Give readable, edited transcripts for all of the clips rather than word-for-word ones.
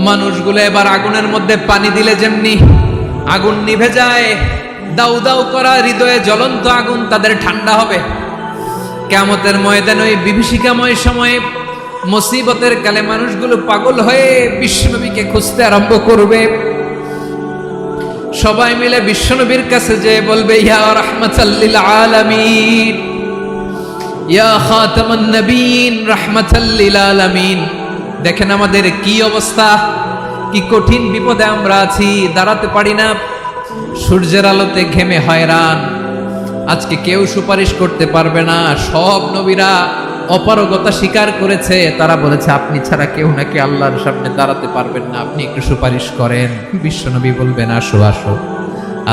মানুষগুলো এবার আগুনের মধ্যে পানি দিলে যেমনি আগুন নিভে যায়, দাউ দাউ করা হৃদয়ে জ্বলন্ত আগুন তাদের ঠান্ডা হবে। কিয়ামতের ময়দানে ওই বিভীষিকাময় সময়ে মুসিবতের কালে মানুষগুলো পাগল হয়ে বিশ্বনবীকে খুঁজতে আরম্ভ করবে। সবাই মিলে বিশ্বনবীর কাছে যেয়ে বলবে, ইয়া রাহমাতাল লিল আলামিন, ইয়া খাতামান নবীন, রাহমাতাল লিল আলামিন। দেখেন আমাদের কি অবস্থা, কি কঠিন বিপদে আমরা আছি, দাঁড়াতে পারি না, সূর্যের আলোতে ঘেমে হয়রান। আজকে কেউ সুপারিশ করতে পারবে না। সব নবীরা অপারগতা স্বীকার করেছে, তারা বলেছে আপনি ছাড়া কেউ নাকি আল্লাহর সামনে দাঁড়াতে পারবেন না, আপনি একটু সুপারিশ করেন। বিশ্বনবী বলবেন, আসো আসো,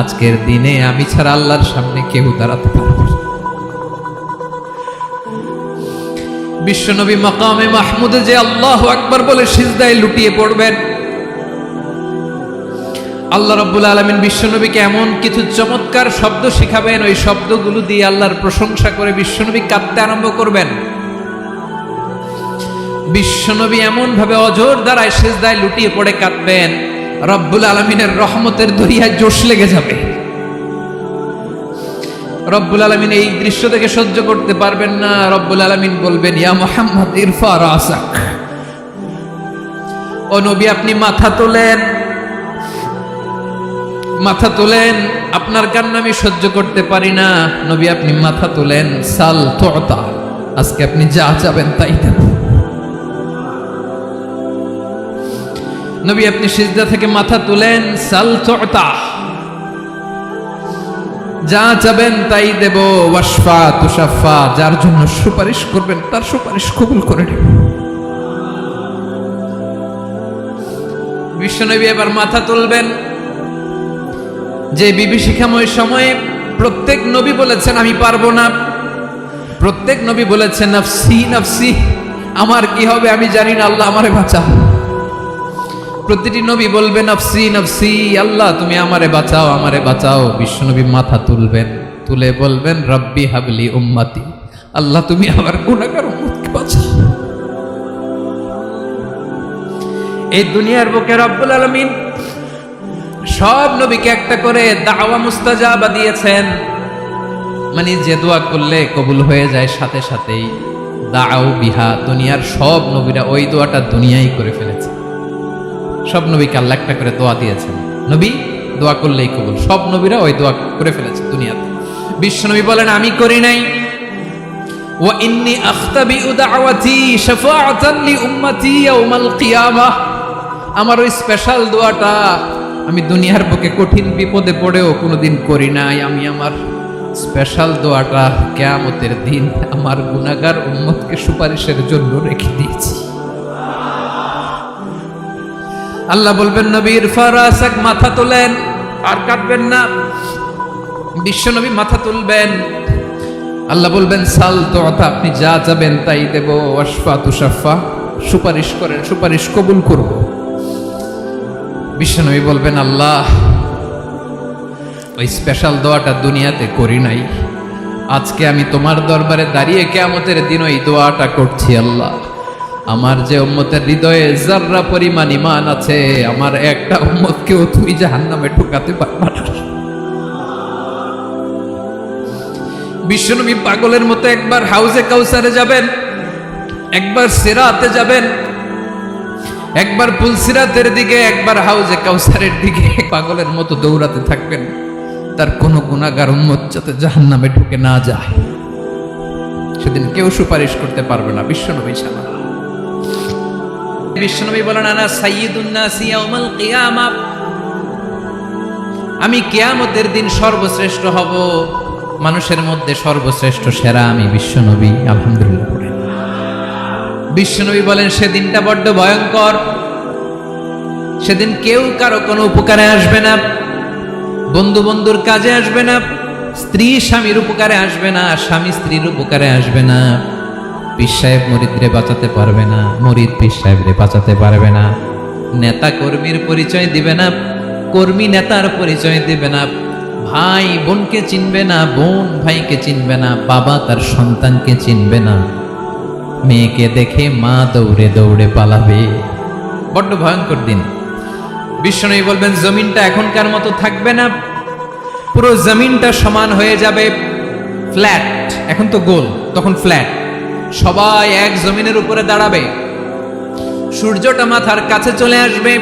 আজকের দিনে আমি ছাড়া আল্লাহর সামনে কেউ দাঁড়াতে পারবে না। বিশ্বনবী মাকামে মাহমুদে যে আল্লাহু আকবার বলে সিজদায় লুটিয়ে পড়বেন, আল্লাহ রাব্বুল আলামিন বিশ্বনবীকে এমন কিছু চমৎকার শব্দ শিখাবেন, ওই শব্দগুলো দিয়ে আল্লাহর প্রশংসা করে বিশ্বনবী কাঁদতে আরম্ভ করবেন। বিশ্বনবী এমন ভাবে অজর দ্বারায় সিজদায় লুটিয়ে পড়ে কাঁদবেন, রব্বুল আলামিনের রহমতের দরিয়ায় জোশ লেগে যাবে। রব্বুল আলামিন এই দৃশ্য থেকে সহ্য করতে পারবেন না। রব্বুল আলামিন বলবেন, ইয়া মুহাম্মদ ইরফা রাসাক, ও নবী আপনি মাথা তোলেন, মাথা তোলেন, আপনার কান্না আমি সহ্য করতে পারি না। নবী আপনি মাথা তোলেন, সাল তুতা, আজকে আপনি যা চাবেন তাই দেব। নবী আপনি সিজদা থেকে মাথা তুলেন, সাল তুতা, যা চাবেন তাই দেব। ওয়াশফা তুশাফা, যার জন্য সুপারিশ করবেন তার সুপারিশ কবুল করে নেব। বিশ্বনবী এবার মাথা তুলবেন। যে বিভীষিকাময় সময়ে প্রত্যেক নবী বলেছেন আমি পারবো না, প্রত্যেক নবী বলেছেন নাফসি নাফসি, আমার কি হবে আমি জানি না, আল্লাহ আমারে বাঁচাও। প্রতিটি নবী বলবে নাফসি নাফসি, আল্লাহ তুমি আমারে বাঁচাও, আমারে বাঁচাও। বিশ্বনবী মাথা তুলবেন, তুলে বলবেন রব্বি হাবলি উম্মতি, আল্লাহ তুমি আমার গুনাহগার উম্মতকে বাঁচাও। এই দুনিয়ার বুকে রব্বুল আলামিন সব নবীকে একটা করে দাওয়া মুস্তাজাবা দিয়েছেন, মানে যে দোয়া করলে কবুল হয়ে যায় সাথে সাথেই। দাও বিহা, দুনিয়ার সব নবীরা ওই দোয়াটা দুনিয়ায় করে ফেলেছে। সব নবীকে আল্লাহ একটা করে দোয়া দিয়েছেন, নবী দোয়া করলেই কবুল। সব নবীরা ওই দোয়া করে ফেলেছে দুনিয়াতে। বিশ্বনবী বলেন আমি করি নাই। ওয়া ইন্নী আখতাবিউ দাওয়াতি শাফাআতান লি উম্মতি ইয়াউমাল কিয়ামাহ, আমার ওই স্পেশাল দোয়াটা আমি দুনিয়ার বুকে কঠিন বিপদে পড়েও কোনোদিন করি নাই। আমি আমার স্পেশাল দোয়াটা কিয়ামতের দিন আমার গুনাহগার উম্মতকে সুপারিশের জন্য রেখে দিয়েছি। আল্লাহ বলবেন নবী ইরফা রাসাক, মাথা তোলেন, আর কাটবেন না। বিশ্বনবী মাথা তুলবেন, আল্লাহ বলবেন সাল তুতা, আপনি যা চাবেন তাই দেব। ওয়াশফা তুশাফা, সুপারিশ করেন, সুপারিশ কবুল করব। বিশ্বনবী বলবেন আল্লাহ ওই স্পেশাল দোয়াটা দুনিয়াতে করি নাই, আজকে আমি তোমার দরবারে দাঁড়িয়ে কিয়ামতের দিন ওই দোয়াটা করছি। আল্লাহ আমার যে উম্মতের হৃদয়ে যাররা পরিমাণ ঈমান আছে, আমার একটা উম্মতকেও তুমি জাহান্নামে ঢোকাতে পারবা না। বিশ্বনবী পাগলের মতো একবার হাউজে কাউসারে যাবেন, একবার সিরাতে যাবেন, একবার পুলসিরাতের দিকে, একবার হাউজে কাউসারের দিকে, পাগলের মতো দৌড়াতে থাকবেন, তার কোনো গুনাহগার উম্মত যাতে জাহান্নামে ঢুকে না যায়। সেদিন কেউ সুপারিশ করতে পারবে না বিশ্বনবী ছাড়া। বিশ্বনবী বলেন আনা সাইয়্যিদুন নাসি ইয়াউমাল কিয়ামা, আমি কিয়ামতের দিন সর্বশ্রেষ্ঠ হব, মানুষের মধ্যে সর্বশ্রেষ্ঠ সেরা আমি বিশ্বনবী। আলহামদুলিল্লাহ পড়েন। বিশ্বনবী বলেন সেদিনটা বড্ড ভয়ঙ্কর, সেদিন কেউ কারো কোনো উপকারে আসবে না, বন্ধু বন্ধুর কাজে আসবে না, স্ত্রী স্বামীর উপকারে আসবে না, স্বামী স্ত্রীর উপকারে আসবে না, পীর সাহেব মুরিদরে বাঁচাতে পারবে না, মুরিদ পীর সাহেবরে বাঁচাতে পারবে না, নেতা কর্মীর পরিচয় দিবে না, কর্মী নেতার পরিচয় দিবে না, ভাই বোনকে চিনবে না, বোন ভাইকে চিনবে না, বাবা তার সন্তানকে চিনবে না, মেয়েকে দেখে মা দৌড়ে দৌড়ে পালাবে, বড্ড ভয়ঙ্কর দিন। বিশ্বনবী বলবেন জমিনটা এখনকার মতো থাকবে না, পুরো জমিনটা সমান হয়ে যাবে, ফ্ল্যাট। এখন তো গোল, তখন ফ্ল্যাট। সবাই এক জমিনের উপরে দাঁড়াবে, সূর্যটা মাথার কাছে চলে আসবে।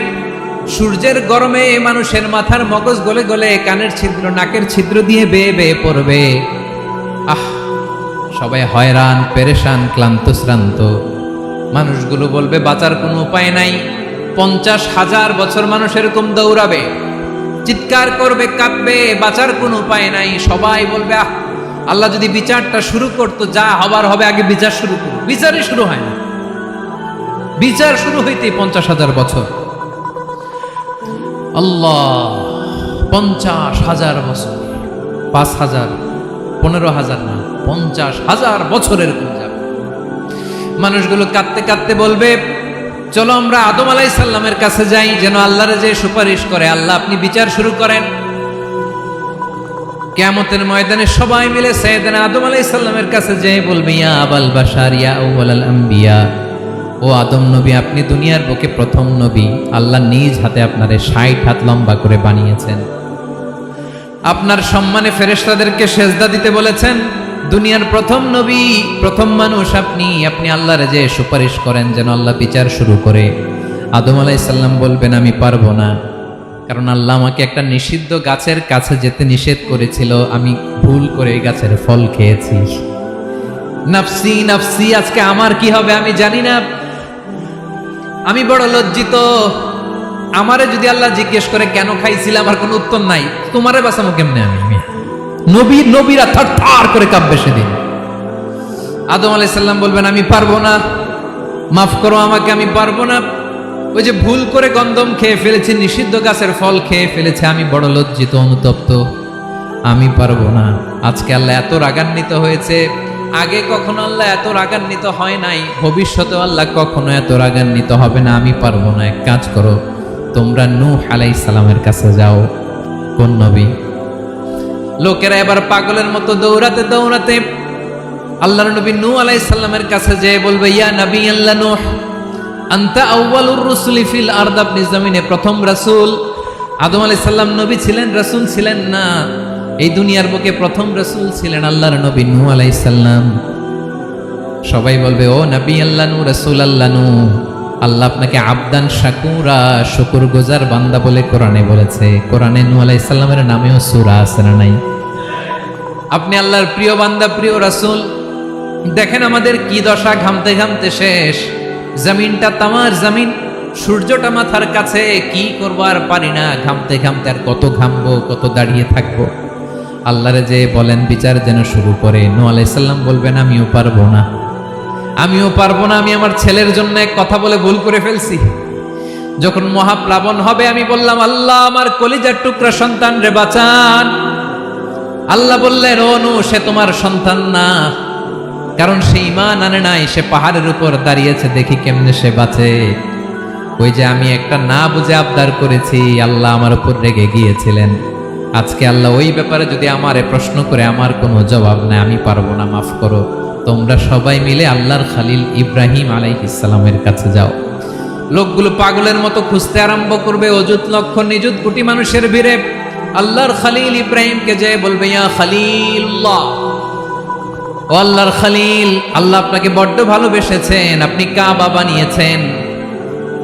সূর্যের গরমে মানুষের মাথার মগজ গলে গলে কানের ছিদ্র, নাকের ছিদ্র দিয়ে বেয়ে বেয়ে পড়বে। আহ, সবাই হয়রান, পেরেশান, ক্লান্ত শ্রান্ত। মানুষগুলো বলবে বাঁচার কোনো উপায় নাই। 50,000 বছর মানুষ এরকম দৌড়াবে, চিৎকার করবে, কাঁদবে, বাঁচার কোনো উপায় নাই। সবাই বলবে আহ, আল্লাহ যদি বিচারটা শুরু করতো, যা হবার হবে, আগে বিচার শুরু করো। বিচারই শুরু হয় না, বিচার শুরু হইতে 50,000 বছর। আল্লাহ, 50,000 বছর, 5,000, 15,000 না, 50,000 বছরের কোন যাবে। মানুষগুলো কাঁদতে কাঁদতে বলবে চলো আমরা আদম আলাইহিস সালামের কাছে যাই, যেন আল্লাহর যে সুপারিশ করে, আল্লাহ আপনি বিচার শুরু করেন। কিয়ামতের ময়দানে সবাই মিলে সাইয়েদনা আদম আলাইহিস সালামের কাছে যেয়ে বলবে ইয়া আবাল বাশার ইয়া আউয়ালাল আম্বিয়া, ও আদম নবী, আপনি দুনিয়ার বুকে প্রথম নবী। আল্লাহ নিজ হাতে আপনারে 60 হাত লম্বা করে বানিয়েছেন। আপনার সম্মানে ফেরেশতাদেরকে সেজদা দিতে বলেছেন। দুনিয়ার প্রথম নবী, প্রথম মানুষ আপনি। আপনি আল্লাহর যে সুপারিশ করেন যেন আল্লাহ বিচার শুরু করে। আদম আলাইহিস সালাম বলবেন আমি পারবো না, কারণ আল্লাহ আমাকে একটা নিষিদ্ধ গাছের কাছে যেতে নিষেধ করেছিল, আমি ভুল করে এই গাছের ফল খেয়েছি। নাফসি নাফসি, আজকে আমার কি হবে আমি জানি না, আমি বড় লজ্জিত। আমারে যদি আল্লাহ জিজ্ঞেস করে কেন খাইছিলাম, আমার কোনো উত্তর নাই। তোমারে বাঁচাবো কেমনে আমি? নবীরা থার করে কাঁপবে সেদিন। আদম আলাইহিস সালাম বলবেন আমি পারবো না, মাফ করো আমাকে, আমি পারবো না। ওই যে ভুল করে গন্ধম খেয়ে ফেলেছি, নিষিদ্ধ গাছের ফল খেয়ে ফেলেছে, আমি বড় লজ্জিত, অনুতপ্ত, আমি পারবো না। আজকে আল্লাহ এত রাগান্বিত হয়েছে, আগে কখনো আল্লাহ এত রাগান্বিত হয় নাই, ভবিষ্যতে আল্লাহ কখনো এত রাগান্বিত হবে না। আমি পারবো না। এক কাজ করো, তোমরা নূহ আলাইহিস সালামের কাছে যাও। কোন নবী? লোকেরা এবার পাগলের মতো দৌড়াতে দৌড়াতে আল্লাহর নবী নূহ আলাইহিস সালামের কাছে যেয়ে বলবে ইয়া নবী আল্লাহ নূহ, আনতা আউয়ালুর রুসুলি ফিল আরদ, আপনি জমিনে প্রথম রাসূল। আদম আলাইহিস সালাম নবী ছিলেন, রাসূল ছিলেন না। এই দুনিয়ার বুকে প্রথম রাসূল ছিলেন আল্লাহর নবী নূহ আলাইহিস সালাম। সবাই বলবে ও নবী আল্লাহ নূহ, রাসূল আল্লাহ নূহ, আল্লাহ আপনাকে আবদান শাকুরা, শুকরগুজার বান্দা বলে কোরআনে বলেছে। কোরআনে নূহ আলাইহিস সালামের নামেও সূরা আছে না নাই? আপনি আল্লাহর প্রিয় বান্দা, প্রিয় রাসূল। দেখেন আমাদের কি দশা, ঘামতে ঘামতে শেষ। জমিনটা তামার জমিন, সূর্যটা মাথার কাছে, কি করবো আর পারি না, ঘামতে ঘামতে আর কত ঘামবো, কত দাঁড়িয়ে থাকবো। আল্লাহরে যে বলেন বিচার যেন শুরু করে। নূহ আলাইহিস সালাম বলবেন আমিও পারবো না, আমিও পারবো না। আমি আমার ছেলের জন্য এক কথা বলে ভুল করে ফেলছি। যখন মহাপ্লাবন হবে আমি বললাম আল্লাহ আমার কলিজার টুকরা সন্তান রে বাঁচান। আল্লাহ বললেন ও নূহ, সে তোমার সন্তান না, কারণ সে ঈমান আনে নাই, সে পাহাড়ের উপর দাঁড়িয়েছে, দেখি কেমনে সে বাঁচে। ওই যে আমি একটা না বুঝে আবদার করেছি, আল্লাহ আমার উপর রেগে গিয়েছিলেন। আজকে আল্লাহ ওই ব্যাপারে যদি আমারে প্রশ্ন করে, আমার কোনো জবাব নাই, আমি পারবো না, মাফ করো। তোমরা সবাই মিলে আল্লাহর খালিল ইব্রাহিম আলাইহিস সালামের কাছে যাও। লোকগুলো পাগলের মতো খুঁজতে আরম্ভ করবে, অযুত লক্ষ নিযুত কোটি মানুষের ভিড়ে আল্লাহর খালিল ইব্রাহিমকে যে বলবে ইয়া খালিলুল্লাহ, ও আল্লাহর খালিল, আল্লাহ আপনাকে বড্ড ভালোবেসেছেন, আপনি কাবা বানিয়েছেন,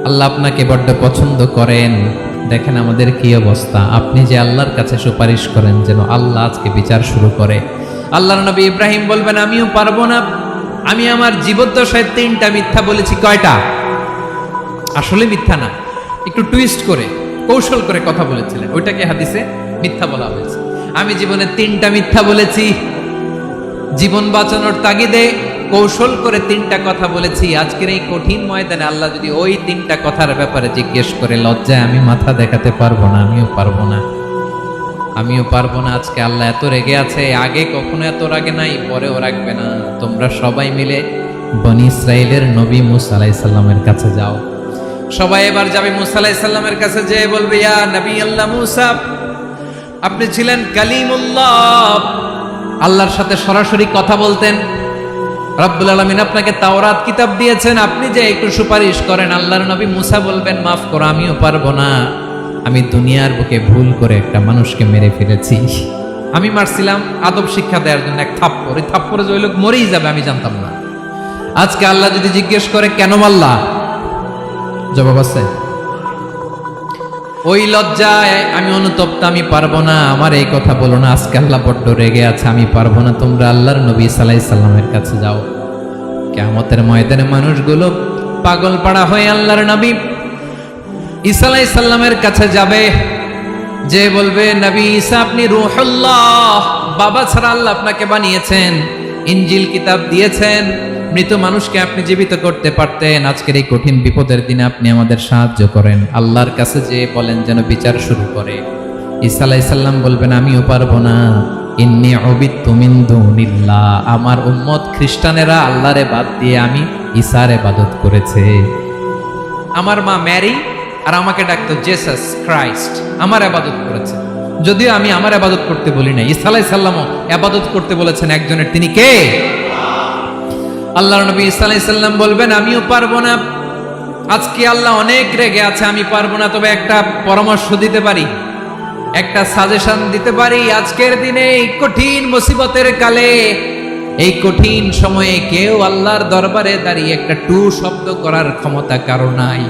আল্লাহ আপনাকে বড্ড পছন্দ করেন। দেখেন আমাদের কি অবস্থা। আপনি যে আল্লাহর কাছে সুপারিশ করেন যেন আল্লাহ আজকে বিচার শুরু করে। আল্লাহর নবী ইব্রাহিম বলবেন আমিও পারবো না, আমি আমার জীবদ্দশায় 3টা মিথ্যা বলেছি। কয়টা? আসলে মিথ্যা না, একটু টুইস্ট করে, কৌশল করে কথা বলেছিলেন, ওইটাকে হাদিসে মিথ্যা বলা হয়েছে। আমি জীবনে 3টা মিথ্যা বলেছি, জীবন বাঁচানোর তাগিদে কৌশল করে 3টা কথা বলেছি। আজকের এই কঠিন ময়দানে আল্লাহ যদি ওই 3টা কথার ব্যাপারে জিজ্ঞেস করে, লজ্জায় আমি মাথা দেখাতে পারবো না, আমিও পারবো না, আমিও পারবো না। আজকে আল্লাহ এত রেগে আছে, আগে কখনো এত রাগে নাই, পরেও রাখবে না। তোমরা সবাই মিলে বনি ইসরাইলের নবী মূসা আলাইহিস সালামের কাছে যাও। সবাই এবার যাবে মূসা আলাইহিস সালামের কাছে, যেয়ে বলবে ইয়া নবী আল্লাহ মূসা, আপনি ছিলেন কালিমুল্লাহ, আল্লাহর সাথে সরাসরি কথা বলতেন। রব্বুল আলামিন আপনাকে তাওরাত কিতাব দিয়েছেন, আপনি যে একটু সুপারিশ করেন। আল্লাহর নবী মুসা বলবেন, মাফ করো, আমিও পারবো না, আমি দুনিয়ার বুকে ভুল করে একটা মানুষকে মেরে ফেলেছি। আমি মারছিলাম আদব শিক্ষা দেওয়ার জন্য এক থাপ্পড়, এই থাপ্পড়ে যে ওই লোক মরেই যাবে আমি জানতাম না। আজকে আল্লাহ যদি জিজ্ঞেস করে কেন মারলা, জবাব আছে? ওই লজ্জায় আমি অনুতপ্ত, আমি পারবো না, আমার এই কথা বলো না। আজকে আল্লাহ বড্ড রেগে আছে, আমি পারবো না। তোমরা আল্লাহর নবী ঈসা আলাইহিস সালামের কাছে যাও। কিয়ামতের ময়দানে মানুষগুলো পাগল পাড়া হয়ে আল্লাহর নবী ঈসা আলাইহিস সালামের কাছে যাবে, যে বলবে, নবী ঈসা আপনি রূহুল্লাহ, বাবা ছাড়া আল্লাহ আপনাকে বানিয়েছেন, ইনজিল কিতাব দিয়েছেন, মৃত মানুষকে আপনি জীবিত করতে পারতেন। আজকের এই কঠিন বিপদের দিনে আপনি আমাদের সাহায্য করেন। আল্লাহর কাছে যে বলেন যেন বিচার শুরু করে। ঈসা আলাইহিস সালাম বলবেন, আমিও পারবো না, ইন্নী উবিদতু মিন দুনিল্লাহ, আমার উম্মত খ্রিস্টানেরা আল্লাহরে বাদ দিয়ে আমি ঈসার ইবাদত করেছে। আমার মা ম্যারি আর আমাকে ডাকতো জেসাস ক্রাইস্ট, আমার ইবাদত করেছে। যদিও আমি আমার ইবাদত করতে বলি না, ঈসা আলাইহিস সালামও ইবাদত করতে বলেছেন একজনের, তিনি কে? আল্লাহর নবী ঈসা আলাইহিস সালাম বলবেন, আমিও পারবো না। আজকে আল্লাহ অনেক রেগে আছে, আমি পারবো না, তবে একটা পরামর্শ দিতে পারি, একটা সাজেশন দিতে পারি। আজকের দিনে এই কঠিন মুসিবতের কালে, এই কঠিন সময়ে কেউ আল্লাহর দরবারে দাঁড়িয়ে একটা টু শব্দ করার ক্ষমতা কারো নাই,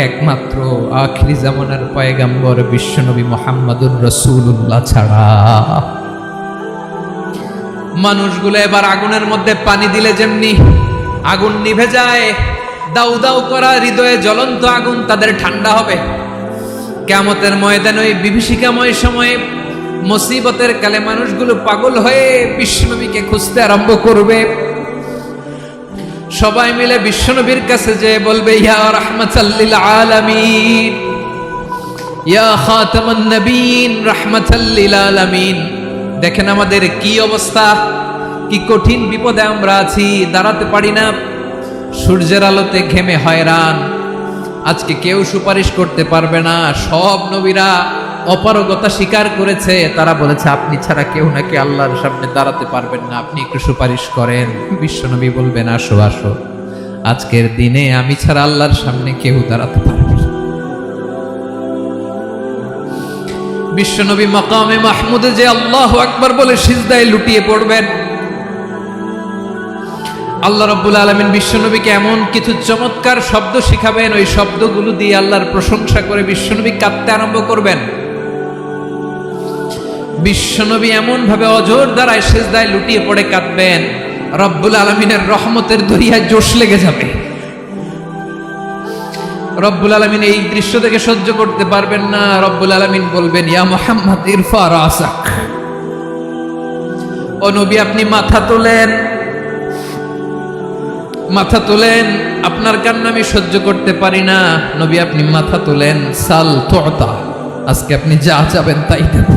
একমাত্র আখিরি জামানার পয়গম্বর বিশ্বনবী মুহাম্মদুর রাসূলুল্লাহ ছাড়া। মানুষগুলো এবার আগুনের মধ্যে পানি দিলে যেমনি আগুন নিভে যায়, দাউ দাউ করা হৃদয়ে জ্বলন্ত আগুন তাদের ঠান্ডা হবে। কিয়ামতের ময়দানে ওই বিভীষিকাময় সময়ে মুসিবতের কালে মানুষগুলো পাগল হয়ে বিশ্বনবীকে খুঁজতে আরম্ভ করবে। সবাই মিলে বিশ্বনবীর কাছে যে বলবে, ইয়া রাহমাতাল লিল আলামিন, ইয়া খাতামান নবীন, রাহমাতাল লিল আলামিন। দেখেন আমাদের কি অবস্থা, কি কঠিন বিপদে আমরা আছি, দাঁড়াতে পারি না, সূর্যের আলোতে ঘেমে হয়রান। আজকে কেউ সুপারিশ করতে পারবে না। সব নবীরা অপারগতা স্বীকার করেছে, তারা বলেছে আপনি ছাড়া কেউ নাকি আল্লাহর সামনে দাঁড়াতে পারবেন না, আপনি একটু সুপারিশ করেন। বিশ্বনবী বলবেন, আসো আসো, আজকের দিনে আমি ছাড়া আল্লাহর সামনে কেউ দাঁড়াতে পারবে না। বিশ্বনবী মাকামে মাহমুদে যে আল্লাহু আকবার বলে সিজদায় লুটিয়ে পড়বেন। আল্লাহ রাব্বুল আলামিন বিশ্বনবীকে এমন কিছু চমৎকার শব্দ শিখাবেন, ওই শব্দগুলো দিয়ে আল্লাহর প্রশংসা করে বিশ্বনবী কাঁদতে আরম্ভ করবেন। বিশ্বনবী এমন ভাবে অজর দ্বারায় সিজদায় লুটিয়ে পড়ে কাঁদবেন, রব্বুল আলামিনের রহমতের দরিয়ায় জোশ লেগে যাবে। রব্বুল আলামিন এই দৃশ্য থেকে সহ্য করতে পারবেন না। রব্বুল আলামিন বলবেন, ইয়া মুহাম্মদ ইরফা রাসাক, ও নবী আপনি মাথা তোলেন, মাথা তোলেন, আপনার কান্না আমি সহ্য করতে পারি না। নবী আপনি মাথা তোলেন, সাল তুতা, আজকে আপনি যা চাবেন তাই দেব।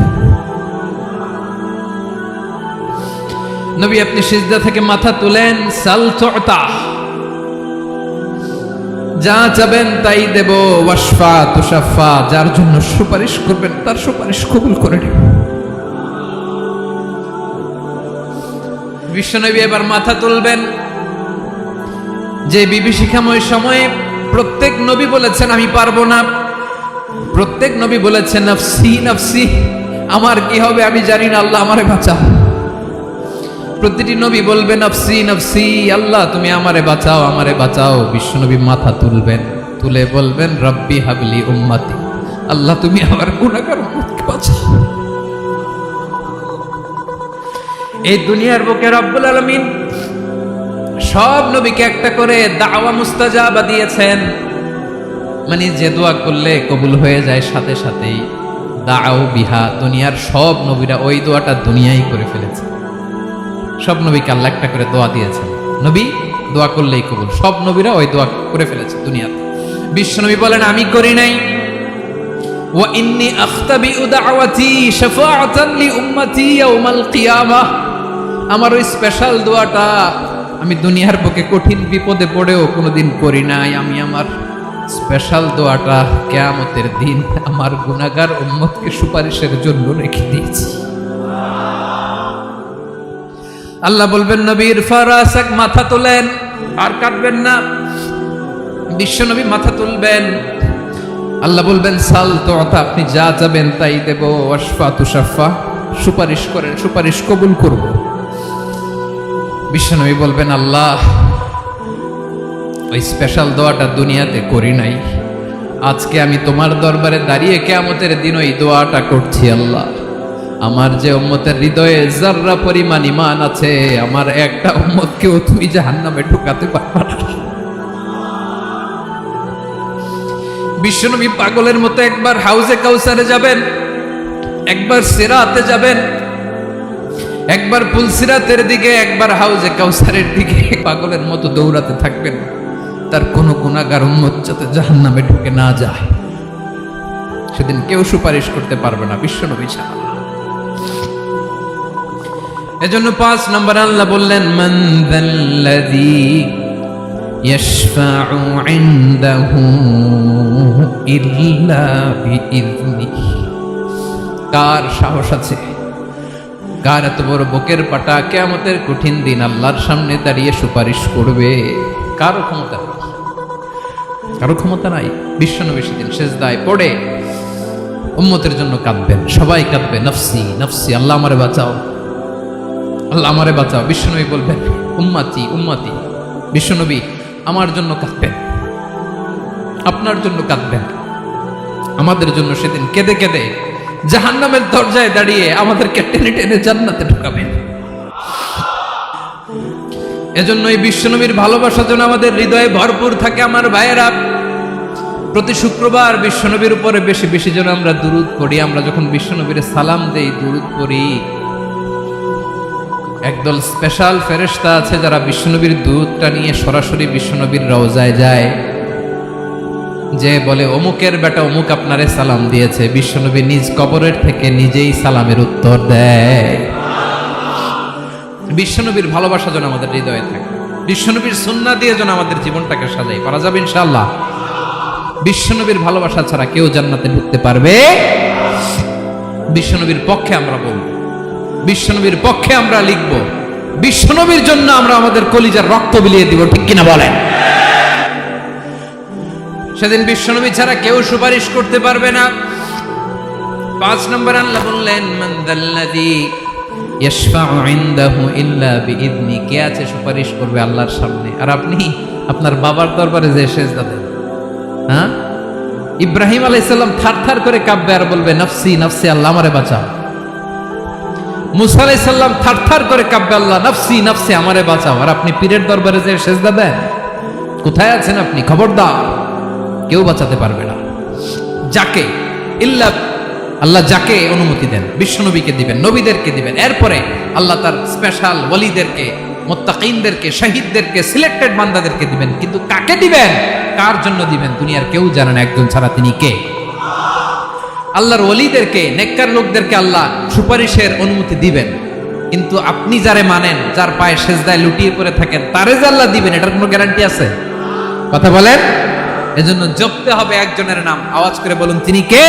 নবী আপনি সিজদা থেকে মাথা তুলেন, সাল তুতা, যা চাবেন তাই দেব। ওয়াশফা তুশাফা, যার জন্য সুপারিশ করবেন তার সুপারিশ কবুল করে নেব। বিশ্বনবী এবার মাথা তুলবেন। যে বিভীষিকাময় সময়ে প্রত্যেক নবী বলেছেন আমি পারবো না, প্রত্যেক নবী বলেছেন নফসি নফসি, আমার কি হবে আমি জানি না, আল্লাহ আমারে বাঁচাও। প্রতিটি নবী বলবে নফসি নফসি, আল্লাহ তুমি আমারে বাঁচাও, আমারে বাঁচাও। বিশ্বনবী মাথা তুলবেন, তুলে বলবেন রব্বি হাবলি উম্মতি, আল্লাহ তুমি আমার গুনাহগার উম্মতকে বাঁচাও। এই দুনিয়ার বুকে রব্বুল আলামিন সব নবীকে একটা করে দাওয়া মুস্তাজাবা দিয়েছেন, মানে যে দোয়া করলে কবুল হয়ে যায় সাথে সাথেই। দাও বিহা, দুনিয়ার সব নবীরা ওই দোয়াটা দুনিয়ায় করে ফেলেছে। সব নবীকে আল্লাহ একটা করে দোয়া দিয়েছেন, নবী দোয়া করলেই কবুল। সব নবীরা ওই দোয়া করে ফেলেছে দুনিয়াতে। বিশ্বনবী বলেন আমি করি নাই। ওয়া ইন্নী আখতাবিউ দাওয়াতি শাফাআতান লি উম্মতি ইয়াউমাল কিয়ামাহ, আমার ওই স্পেশাল দোয়াটা আমি দুনিয়ার বুকে কঠিন বিপদে পড়েও কোনোদিন করি নাই। আমি আমার স্পেশাল দোয়াটা কিয়ামতের দিন আমার গুনাহগার উম্মতকে সুপারিশের জন্য রেখে দিয়েছি। আল্লাহ বলবেন নবীর ফারাসাক, মাথা তোলেন, আর কাটবেন না। বিশ্ব নবী মাথা তুলবেন, আল্লাহ বলবেন সাল তুতা, আপনি যা যাবেন তাই দেব। ওয়াশফা তুশাফা, সুপারিশ করেন, সুপারিশ কবুল করব। বিশ্ব নবী বলবেন আল্লাহ, ওই স্পেশাল দোয়াটা দুনিয়াতে করি নাই, আজকে আমি তোমার দরবারে দাঁড়িয়ে কিয়ামতের দিন ওই দোয়াটা করছি। আল্লাহ, আমার যে উম্মতের হৃদয়ে যাররা পরিমাণ ঈমান আছে, আমার একটা উম্মতকেও তুমি জাহান্নামে ঢুকাতে পারবা না। বিশ্বনবী পাগলের মতো একবার হাউজে কাউসারে যাবেন, একবার সিরাতে যাবেন, একবার পুলসিরাতের দিকে, একবার হাউজে কাউসারের দিকে পাগলের মতো দৌড়াতে থাকবেন। তার কোনো গুনাহগার উম্মত যাতে জাহান্নামে ঢুকে না যায়, সেদিন কেউ সুপারিশ করতে পারবে না বিশ্বনবী ছাড়া। এজন্য 5 নম্বর আল্লাহ বললেন মান যাল্লাযী ইয়াশফাউ ইনদাহু ইল্লা বিইযনিহি। কার সাহস আছে, কার এত বড় বুকের পাটা কিয়ামতের কঠিন দিন আল্লাহর সামনে দাঁড়িয়ে সুপারিশ করবে? কারো ক্ষমতা নেই, কারো ক্ষমতা নাই। বিশ্বনবী সেদিন সেজদায় পড়ে উম্মতের জন্য কাঁদবেন, সবাই কাঁদবে, নফসি নফসি, আল্লাহ আমারে বাঁচাও, আল্লাহ আমারে বাঁচাও। বিশ্বনবী বলবেন উম্মতি উম্মতি। বিশ্বনবী আমার জন্য কাঁদবেন, আপনার জন্য কাঁদবেন, আমাদের জন্য সেদিন কেঁদে কেঁদে জাহান্নামের দরজায় দাঁড়িয়ে আমাদেরকে টেনে টেনে জান্নাতে ঢুকাবেন। এজন্য এই বিশ্বনবীর ভালোবাসা যেন আমাদের হৃদয়ে ভরপুর থাকে। আমার ভাইয়েরা, প্রতি শুক্রবার বিশ্বনবীর উপরে বেশি বেশি যেন আমরা দুরূদ পড়ি। আমরা যখন বিশ্বনবীর সালাম দেই, দুরূদ পড়ি, একদল স্পেশাল ফেরেশতা আছে যারা বিশ্বনবীর দুরূদটা নিয়ে সরাসরি বিশ্বনবীর রওজায় যায়, যে বলে অমুকের বেটা অমুক আপনারে সালাম দিয়েছে। বিশ্বনবী নিজ কবরের থেকে নিজেই সালামের উত্তর দেয়। বিশ্বনবীর ভালোবাসা যেন আমাদের হৃদয়ে থাকে, বিশ্বনবীর সুন্নাহ দিয়ে যেন আমাদের জীবনটাকে সাজাই, পারা যাবে ইনশাআল্লাহ। বিশ্বনবীর ভালোবাসা ছাড়া কেউ জান্নাতে ঢুকতে পারবে? বিশ্বনবীর পক্ষে আমরা বলবো, বিশ্বনবীর পক্ষে আমরা লিখব, বিশ্বনবীর জন্য আমরা আমাদের কলিজার রক্ত বিলিয়ে দিব, ঠিক কিনা বলেন? সেদিন বিশ্বনবী ছাড়া কেউ সুপারিশ করতে পারবে না। 5 নম্বর আল্লাহ বললেন মান যাল্লাযী ইয়াশফাউ ইনদাহু ইল্লা বিইযনি। কে আছে সুপারিশ করবে আল্লাহর সামনে? আর আপনি আপনার বাবার দরবারে যে সেজদা দেন, হ্যাঁ, ইব্রাহিম আলাইহিস সালাম থারথার করে কাঁপবে আর বলবে নফসি নফসি, আল্লাহ আমারে বাঁচাও। মুসা আলাইহিস সালাম থারথার করে কাঁপবে, আল্লাহ নফসি নফসি, আমারে বাঁচাও। আর আপনি পীরের দরবারে যে সেজদা দেন, কোথায় আছেন আপনি? খবরদার, কেউ বাঁচাতে পারবে না। যাকে ইল্লা আল্লাহ যাকে অনুমতি দেন, বিশ্বনবীকে দিবেন, নবীদেরকে দিবেন, এরপরে আল্লাহ তার স্পেশাল ওয়ালিদেরকে, মুত্তাকিনদেরকে, শহীদদেরকে, সিলেক্টেড বান্দাদেরকে দিবেন। কিন্তু কাকে দিবেন, কার জন্য দিবেন, দুনিয়ার কেউ জানে না একজন ছাড়া, তিনি কে? আল্লাহর ওয়ালিদেরকে, নেককার লোকদেরকে আল্লাহ সুপারিশের অনুমতি দিবেন। কিন্তু আপনি যারে মানেন, যার পায়ে সেজদায় লুটিয়ে পড়ে থাকেন, তারে যে আল্লাহ দিবেন, এটার কোনো গ্যারান্টি আছে? কথা বলেন। এজন্য জপতে হবে একজনের নাম, আওয়াজ করে বলুন তিনি কে?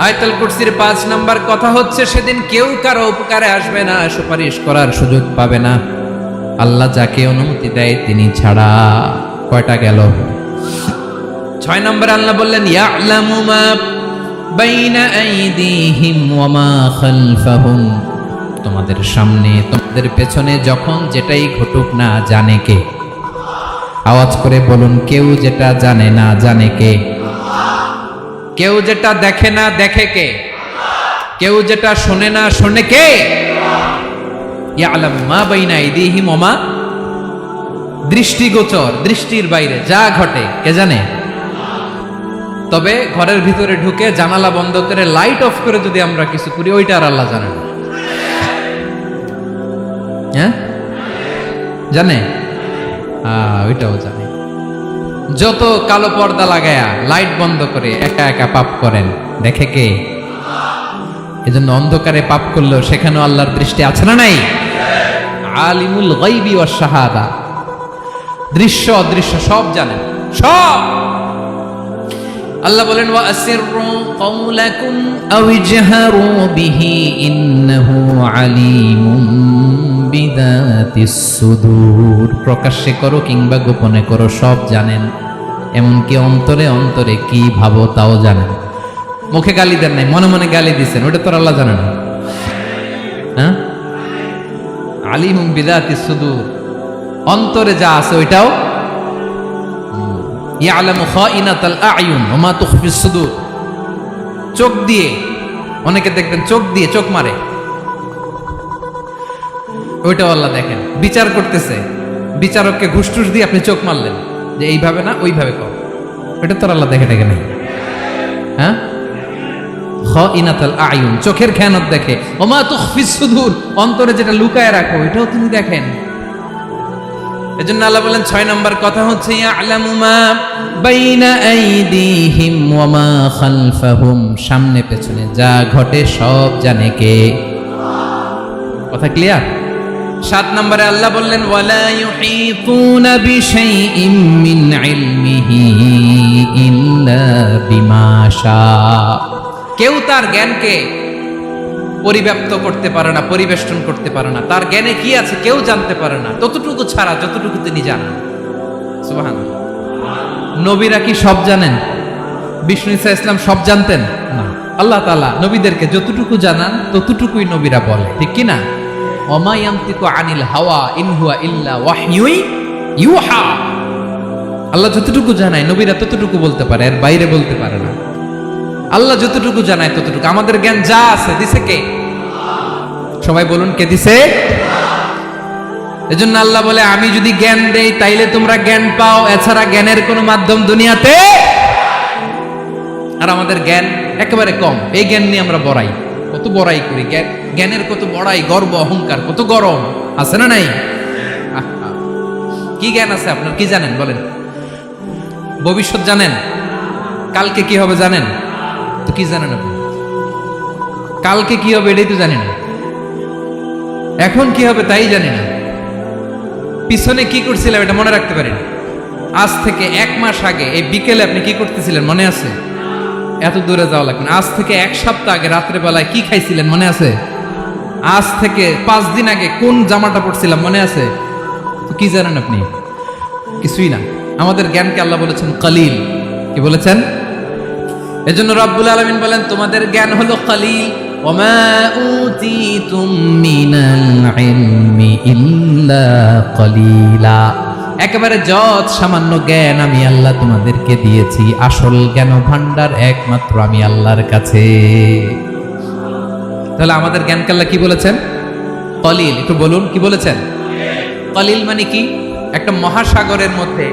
আয়াতুল কুরসির 5 নাম্বার কথা হচ্ছে সেদিন কেউ কারো উপকারে আসবে না, সুপারিশ করার সুযোগ পাবে না, আল্লাহ যাকে অনুমতি দেয় তিনি ছাড়া। কয়টা গেল? 6 নম্বর আল্লাহ বললেন ইয়ালামু মা বাইনা আইদিহিম ওয়া মা খালফাহুম। তোমাদের সামনে, তোমাদের পেছনে যখন যেটাই ঘটুক না জানে কে? আওয়াজ করে বলুন, কেউ যেটা জানে না জানে কে? কেউ যেটা দেখে না দেখে কে? কেউ যেটা শোনে না শোনে কে? ইয়ালামু মা বাইনা আইদিহিম ওয়া মা, দৃষ্টিগোচর, দৃষ্টির বাইরে যা ঘটে কে জানে? তবে ঘরের ভিতরে ঢুকে জানালা বন্ধ করে লাইট অফ করে যদি আমরা কিছু করি, ওইটা আর আল্লাহ জানে না। হ্যাঁ, জানে? ওইটাও জানে। যত কালো পর্দা লাগায়া লাইট বন্ধ করে একা একা পাপ করেন, দেখে কে? এজন্য অন্ধকারে পাপ করলেও সেখানেও আল্লাহর দৃষ্টি আছে না নাই? আলিমুল গায়বি ওয়াশ শাহাদা, দৃশ্য অদৃশ্য সব জানেন, সব। আল্লাহ বলেন ওয়া আসিররু কাওলাকুম আও ইজহারু বিহি ইন্নাহু আলিমুম বিযাতিস সুদূর। প্রকাশ্যে করো কিংবা গোপনে করো, সব জানেন, এমনকি অন্তরে অন্তরে কি ভাবো তাও জানেন। মুখে গালি দেন নাই, মনে মনে গালি দিছেন, ওটা তো আল্লাহ জানেন না। হ্যাঁ, আলিমুম বিযাতিস সুদূর, অন্তরে যা আছে ওইটাও ইয়ালামু খাইনাতাল আ'য়ুন ওয়া মা তুখফিস সুদূর। চোখ দিয়ে, অনেকে দেখবেন চোখ দিয়ে চোখ মারে, ওইটাও আল্লাহ দেখেন। বিচার করতেছে, বিচারককে ঘুষ টুস দিয়ে আপনি চোখ মারলেন যে এইভাবে না ওইভাবে কর, এটা তো আল্লাহ দেখে দেখে নেই। হ্যাঁ, খাইনাতাল আ'য়ুন, চোখের খেয়ানত দেখে। ওয়া মা তুখফিস সুদূর, অন্তরে যেটা লুকায় রাখো এটাও তিনি দেখেন। এজন্য আল্লাহ বলেন 6 নম্বর কথা হচ্ছে ইয়ালামু মা বাইনা আইদিহিম ওয়া মা খালফাহুম, সামনে পেছনে যা ঘটে সব জানে কে? কথা ক্লিয়ার? 7 নম্বরে আল্লাহ বললেন ওয়ালা ইউহিতুনা বিশাইইম মিন ইলমিহি ইল্লা বিমা শা। কেউ তার জ্ঞানকে পরিব্যাপ্ত করতে পারে না, পরিবেষ্টন করতে পারে না। তার জ্ঞানে কি আছে কেউ জানতে পারে না, ততটুকু ছাড়া যতটুকু তিনি জানেন। সুবহানাল্লাহ। নবীরা কি সব জানেন? বিষ্ণু ঈসা ইসলাম সব জানতেন না। আল্লাহ তাআলা নবীদেরকে যতটুকু জানান ততটুকুই নবীরা বলে, ঠিক কি না? ওমা ইয়ানতিকু আনিল হাওয়া ইন হুয়া ইল্লা ওয়াহয়ুই ইউহা। আল্লাহ যতটুকু জানায় নবীরা ততটুকু বলতে পারে, এর বাইরে বলতে পারে না। আল্লাহ যতটুকু জানায় ততটুকু। আমাদের জ্ঞান যা আছে দিছে কে? সবাই বলুন, কে দিছে? এজন্য আল্লাহ বলে আমি যদি জ্ঞান দেই তাইলে তোমরা জ্ঞান পাও, এছাড়া জ্ঞানের কোনো মাধ্যম দুনিয়াতে। আর আমাদের জ্ঞান একেবারে কম, এই জ্ঞান নিয়ে আমরা বড়াই, কত বড়াই করি, জ্ঞানের কত বড়াই, গর্ব অহংকার, কত গরম আছে না নাই? কি জ্ঞান আছে আপনার? কি জানেন বলেন? ভবিষ্যৎ জানেন? কালকে কি হবে জানেন? তো কি জানেন আপনি? কালকে কি হবে এটাই তো জানি না, এখন কি হবে তাই জানি না, পিছনে কি করছিলাম এটা মনে রাখতে পারি না। আজ থেকে 1 মাস আগে এই বিকেলে আপনি কি করতেছিলেন মনে আছে? এত দূরে যাওয়া লাগবে না। আজ থেকে 1 সপ্তাহ আগে রাত্রে বেলায় কি খাইছিলেন মনে আছে? আজ থেকে 5 দিন আগে কোন জামাটা পরছিলাম মনে আছে? তো কি জানেন আপনি? কিছুই না। আমাদের জ্ঞানকে আল্লাহ বলেছেন কালিল। কি বলেছেন? এজন্য রব্বুল আলামিন বলেন তোমাদের জ্ঞান হলো কালিল। ওমা উতিতুম মিনাল ইলমি ইল্লা কালিলা। একেবারে যত সামান্য জ্ঞান আমি আল্লাহ তোমাদেরকে দিয়েছি, আসল জ্ঞান ভান্ডার একমাত্র আমি আল্লাহর কাছে। তাহলে আমাদের জ্ঞানকে আল্লাহ কি বলেছেন? কালিল। একটু বলুন কি বলেছেন? কালিল মানে কি? একটা মহাসাগরের মধ্যে,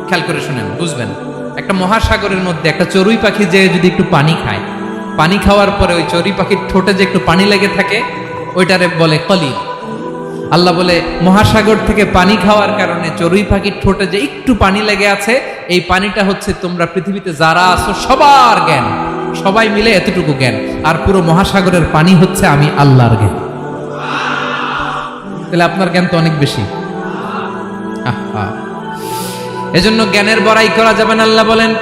খেয়াল করে শুনেন বুঝবেন, একটা মহাসাগরের মধ্যে একটা চড়ুই পাখি যে যদি একটু পানি খায়, পানি খাওয়ার পরে ওই চড়ুই পাখির ঠোঁটে যে একটু পানি লেগে থাকে ওইটারে বলে কলিল। আল্লাহ বলে মহাসাগর থেকে পানি খাওয়ার কারণে চড়ুই পাখির ঠোঁটে যে একটু পানি লেগে আছে, এই পানিটা হচ্ছে তোমরা পৃথিবীতে যারা আছো সবার জ্ঞান, সবাই মিলে এতটুকু জ্ঞান, আর পুরো মহাসাগরের পানি হচ্ছে আমি আল্লাহর জ্ঞান। তাহলে আপনার জ্ঞান তো অনেক বেশি। এজন্য জ্ঞানের বড়াই করা যাবে না। আল্লাহ বলেন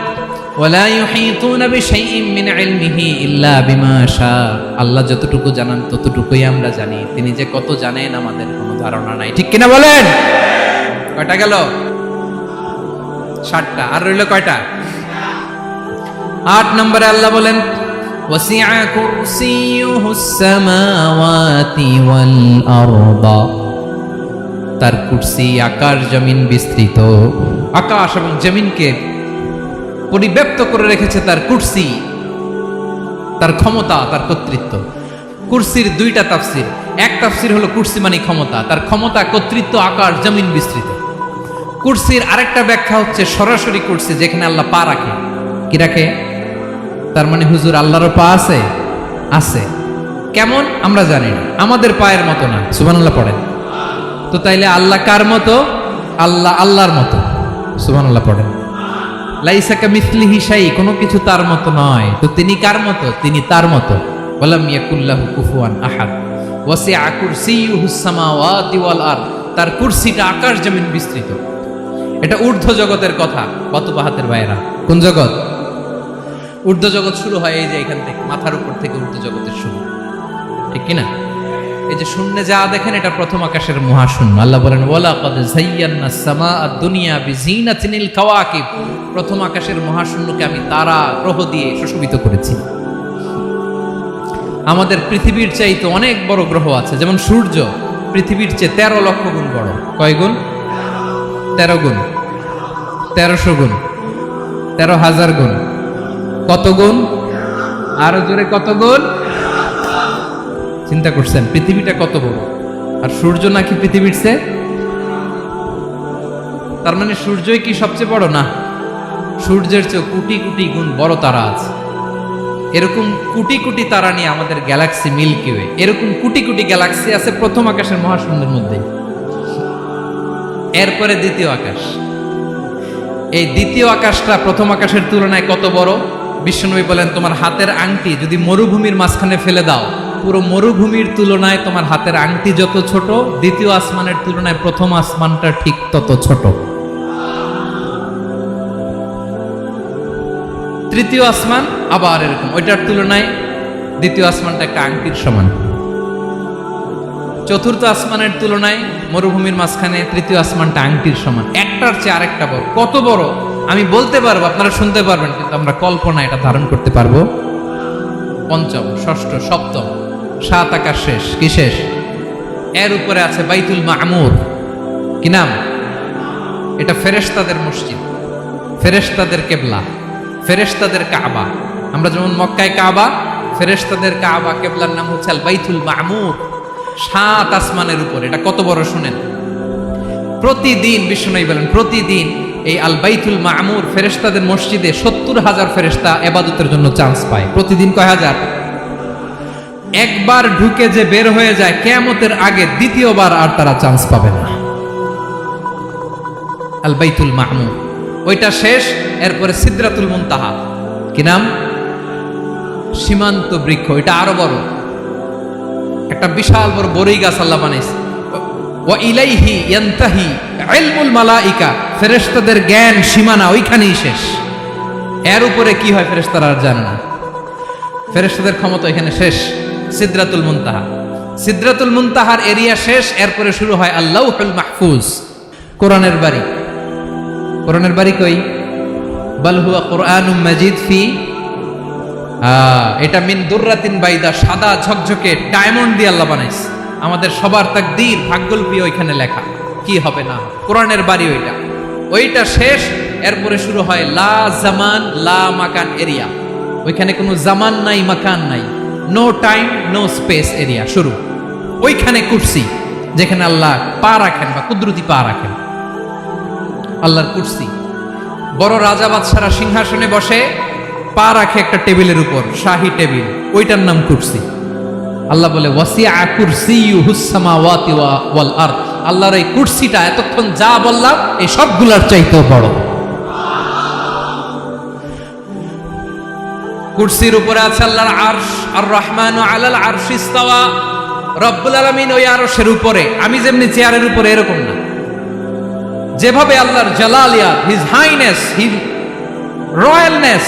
ওয়ালা ইউহিতুনা বিশাইইম মিন ইলমিহি ইল্লা বিমা শা। আল্লাহ যতটুকু জানান ততটুকুই আমরা জানি, তিনি যে কত জানেন আমাদের কোনো ধারণা নাই, ঠিক কিনা বলেন? কয়টা গেল? 7টা। আর রইল কয়টা? 8 নম্বরে আল্লাহ বলেন ওয়াসিআ কুরসিয়ুহুস সামাওয়াতি ওয়াল আরদা। তার কুরসি আকাশ জমিন বিস্তৃত, আকাশ এবং জমিনকে পরিব্যাপ্ত করে রেখেছে তার কুরসি, তার ক্ষমতা, তার কর্তৃত্ব। কুরসির 2টা তাফসীর। এক তাফসীর হলো কুরসি মানে ক্ষমতা, তার ক্ষমতা, কর্তৃত্ব, আকাশ জমিন বিস্তৃত। কুরসির আরেকটা ব্যাখ্যা হচ্ছে সরাসরি কুরসি, যেখানে আল্লাহ পা রাখে। কি রাখে? তার মানে হুজুর আল্লাহরও পা আছে? আছে। কেমন আমরা জানি না, আমাদের পায়ের মতো না। সুবহানাল্লাহ পড়েন তো। তাইলে আল্লাহ কার মতো? আল্লাহ আল্লাহর মতো। সুবহানাল্লাহ পড়েন। লাইসা কামিসলিহি শাই, কোনো কিছু তার মতো নয়। তো তিনি কার মতো? তিনি তার মতো। ওয়ালাম ইয়াকুল্লাহু কুফুয়ান আহাদ। ওয়াসিআ কুরসিয়ুহুস সামাওয়াতি ওয়াল আরদ। তার কুরসিটা আকাশ জমিন বিস্তৃত। এটা ঊর্ধ্ব জগতের কথা। কত বাহাতের ভাইরা? কোন জগৎ? ঊর্ধ্ব জগৎ শুরু হয় এই যে এখান থেকে, মাথার উপর থেকে ঊর্ধ্ব জগতের শুরু, ঠিক কিনা? এই যে শূন্যে যা দেখেন এটা প্রথম আকাশের মহাশূন্য। আল্লাহ বলেন ওয়ালাকাদ যায়্যানাস সামাআদ দুনিয়া বিজিনাতিল কাওয়াকিব, প্রথম আকাশের মহাশূন্যকে আমি তারা গ্রহ দিয়ে সুশোভিত করেছি। আমাদের পৃথিবীর চাইতে অনেক বড় গ্রহ আছে, যেমন সূর্য পৃথিবীর চেয়ে 13 লক্ষ গুণ বড়। কয় গুণ? 13 গুণ, 1300 গুণ, 13,000 গুণ। কত গুণ? আরো জোরে কত গুণ? চিন্তা করছেন পৃথিবীটা কত বড়, আর সূর্য নাকি পৃথিবীর চেয়ে? তার মানে সূর্যই কি সবচেয়ে বড়? না, সূর্যের চেয়ে কোটি কোটি গুণ বড় তারা আছে। এরকম কোটি কোটি তারা নিয়ে আমাদের গ্যালাক্সি মিল্কি ওয়ে, এরকম কোটি কোটি গ্যালাক্সি আছে প্রথম আকাশের মহাশূন্যের মধ্যে। এরপরে দ্বিতীয় আকাশ। এই দ্বিতীয় আকাশটা প্রথম আকাশের তুলনায় কত বড়? বিশ্বনবী বলেন তোমার হাতের আংটি যদি মরুভূমির মাঝখানে ফেলে দাও, পুরো মরুভূমির তুলনায় তোমার হাতের আংটি যত ছোট, দ্বিতীয় আসমানের তুলনায় প্রথম আসমানটা ঠিক তত ছোট। তৃতীয় আসমান আবার এরকম, ওইটার তুলনায় দ্বিতীয় আসমানটা একটা আংটির সমান। চতুর্থ আসমানের তুলনায় মরুভূমির মাঝখানে তৃতীয় আসমানটা আংটির সমান। একটার চেয়ে আরেকটা বড়। কত বড় আমি বলতে পারবো, আপনারা শুনতে পারবেন, কিন্তু আমরা কল্পনা এটা ধারণ করতে পারবো? পঞ্চম, ষষ্ঠ, সপ্তম, 7 আকাশ শেষ। কি শেষ? এর উপরে আছে বাইতুল মামুর। কি নাম? এটা ফেরেশতাদের মসজিদ, ফেরেশতাদের কেবলা, ফেরেশতাদের কাবা। আমরা যেমন মক্কায় কাবা, ফেরেশতাদের কাবা কেবলার নাম হচ্ছে আল বাইতুল মামুর। 7 আসমানের উপর। এটা কত বড় শুনেন। প্রতিদিন বিশ্বনবী বলেন প্রতিদিন এই আল বাইতুল মামুর ফেরেশতাদের মসজিদে 70,000 ফেরেশতা ইবাদতের জন্য চান্স পায়। প্রতিদিন কয় হাজার? একবার ঢুকে যে বের হয়ে যায় কিয়ামতের আগে দ্বিতীয়বার আর তারা চান্স পাবে না। আল বাইতুল মামুর ওইটা শেষ। এরপরে সিদরাতুল মুনতাহা। কি নাম? সীমান্ত বৃক্ষ। এটা আরো বড়, একটা বিশাল বড় বড়ই গাছ আল্লাহ বানাইছে। ওয়া ইলাইহি ইয়ানতাহি ইলমুল মালাইকা, ফেরেশতাদের জ্ঞান সীমানা ওইখানেই শেষ। এর উপরে কি হয় ফেরেশতারা আর জানে না। ফেরেশতাদের ক্ষমতা এখানে শেষ। সিদরাতুল মুনতাহা, সিদরাতুল মুনতাহার এরিয়া শেষ। এরপরে শুরু হয় আল্লাহুল মাহফুজ, কোরআনের বাড়ি। কোরআনের বাড়ি কই? বাল হুয়া কুরআনুম মাজিদ ফি, এটা মিন দুররাতিন বাইদা, সাদা ঝকঝকে ডায়মন্ড দিয়ে আল্লাহ বানাইছে। আমাদের সবার তাকদীর ভাগ্যলিপি ওইখানে লেখা, কি হবে না। কোরআনের বাড়ি ওইটা, ওইটা শেষ। এরপরে শুরু হয় লা জামান লা মাকান এরিয়া। ওইখানে কোনো জামান নাই, মাকান নাই, no time no space area শুরু। ওইখানে কুরসি, যেখানে আল্লাহ পা রাখেন বা কুদরতি পা রাখেন, আল্লাহর কুরসি। বড় রাজা বাদশারা সিংহাসনে বসে পা রাখে একটা টেবিলের উপর, শাহী টেবিল, ওইটার নাম কুরসি। আল্লাহ বলে ওয়াসিআ কুরসিয়ুহুস সামাওয়াতি ওয়াল আরদ। আল্লাহর এই কুরসিটা এতক্ষণ যা বললাম এই সবগুলোর চাইতেও বড়। কুরসির উপরে আছে আল্লাহর আরশ। আর রহমানু আলাল আরশি ইস্তাওয়া। রব্বুল আলামিন ওই আরশের উপরে। আমি যেমনি চেয়ারের উপরে এরকম না। যেভাবে আল্লাহর জালালিয়াত, হিজ হাইনেস, হিজ রয়্যালনেস,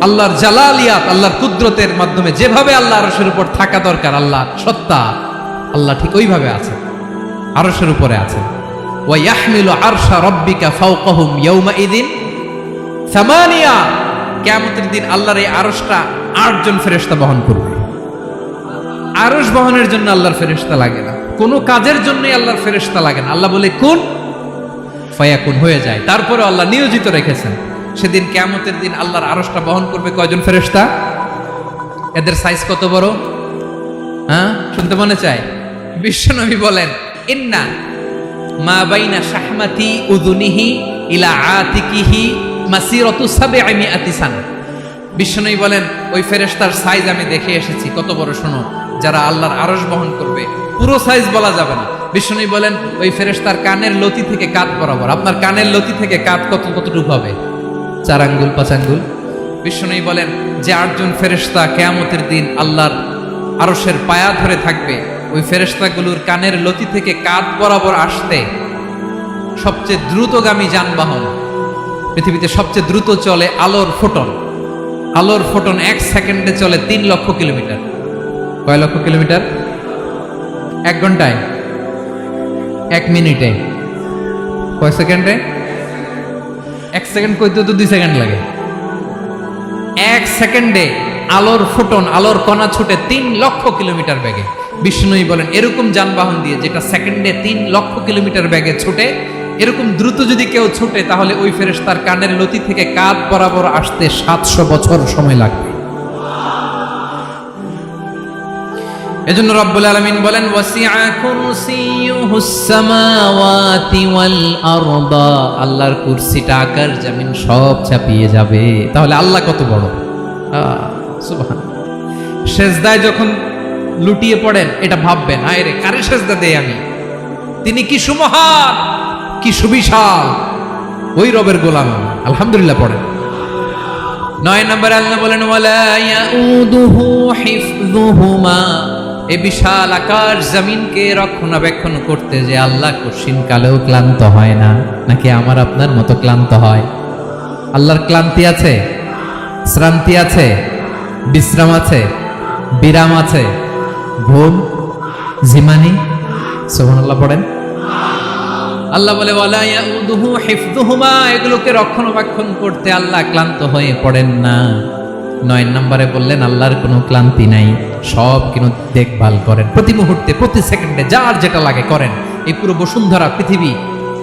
আল্লাহর জালালিয়াত, আল্লাহর কুদরতের মাধ্যমে যেভাবে আল্লাহ আরশের উপর থাকা দরকার, আল্লাহ সত্তা, আল্লাহ ঠিক ওইভাবে আছে, আরশের উপরে আছে। ওয়া ইয়াহমিলু আরশা রাব্বিকা ফাওকাহুম ইয়াওমাইদিন সামানিয়া। কিয়ামতের দিন আল্লাহর এই আরশটা 8 জন ফেরেশতা বহন করবে। আরশ বহনের জন্য আল্লাহর ফেরেশতা লাগে না, কোনো কাজের জন্যই আল্লাহর ফেরেশতা লাগে না। আল্লাহ বলে কুন ফায়াকুন, হয়ে যায়। তারপরে আল্লাহ নিয়োজিত রেখেছেন। সেদিন কিয়ামতের দিন আল্লাহর আরশটা বহন করবে কয়জন ফেরেশতা? এদের সাইজ কত বড়? হ্যাঁ, শুনতে মনে চায়? বিশ্বনবী বলেন ইন্না মা বাইনা শাহমাতি উযুনিহি ইলা আতিকিহি মাসিরাতু 700 সানা। বিশ্বনবী বলেন ওই ফেরেশতার সাইজ আমি দেখে এসেছি। কত বড় শোনো, যারা আল্লাহর আরশ বহন করবে, পুরো সাইজ বলা যাবে না। বিশ্বনবী বলেন ওই ফেরেশতার কানের লতি থেকে কাঁধ বরাবর। আপনার কানের লতি থেকে কাঁধ কতটুকু হবে? 4 আঙ্গুল 5 আঙ্গুল। বিশ্বনবী বলেন যে 8 জন ফেরেশতা কিয়ামতের দিন আল্লাহর আরশের পায়া ধরে থাকবে, ওই ফেরেশতাগুলোর কানের লতি থেকে কাঁধ বরাবর আসতে সবচেয়ে দ্রুতগামী যানবাহন, পৃথিবীতে সবচেয়ে দ্রুত চলে আলোর ফোটন, আলোর ফোটন 1 সেকেন্ডে চলে 3 লক্ষ কিলোমিটার। কয় লক্ষ কিলোমিটার? 1 ঘন্টায়, 1 মিনিটে, কয় সেকেন্ডে? 1 সেকেন্ড কইতে তো 2 সেকেন্ড লাগে। 1 সেকেন্ডে আলোর ফোটন, আলোর কণা ছুটে 3 লক্ষ কিলোমিটার বেগে। বিষ্ণুই বলেন এরকম যানবাহন দিয়ে যেটা সেকেন্ডে 3 লক্ষ কিলোমিটার বেগে ছুটে, এরকম দ্রুত যদি কেউ ছুটে তাহলে ওই ফেরেশতার কানের লতি থেকে কাঁধ বরাবর আসতে 700 বছর সময় লাগবে। এজন্য রব্বুল আলামিন বলেন ওয়াসিআ কুরসিয়ুহুস সামাওয়াতি ওয়াল আরদা, আল্লাহর কুরসিটা আকাশ জমিন সব চাপিয়ে যাবে। তাহলে আল্লাহ কত বড়! সুবহানাল্লাহ। সেজদায় যখন লুটিয়ে পড়েন এটা ভাববেন, আয় রে কারে সেজদা দেই আমি, তিনি কি সুমহান, কি সুবিশাল, ওই রবের গোলাম। আলহামদুলিল্লাহ পড়েন। 9 নম্বরে আল্লাহ বলেন ওয়ালা ইয়াউদুহু হিফযুহুমা, এই বিশাল আকাশ জমিনকে রক্ষণাবেক্ষণ করতে যে আল্লাহ কঠিন কালেও ক্লান্ত হয় না। নাকি আমার আপনার মতো ক্লান্ত হয়? আল্লাহর ক্লান্তি আছে, শ্রান্তি আছে, বিশ্রাম আছে, বিরাম আছে, ঘুম, জিমানি? সুবহানাল্লাহ পড়েন। আল্লাহ বলে ওয়ালা ইয়াউদুহু হিফযুহুমা, এগুলোকে রক্ষণাবেক্ষণ করতে আল্লাহ ক্লান্ত হয়ে পড়েন না। 9 নম্বরে বললেন আল্লাহর কোনো ক্লান্তি নাই, সব কিন্তু দেখভাল করেন, প্রতি মুহূর্তে প্রতি সেকেন্ডে যার যেটা লাগে করেন। এই পুরো বসুন্ধরা, পৃথিবী,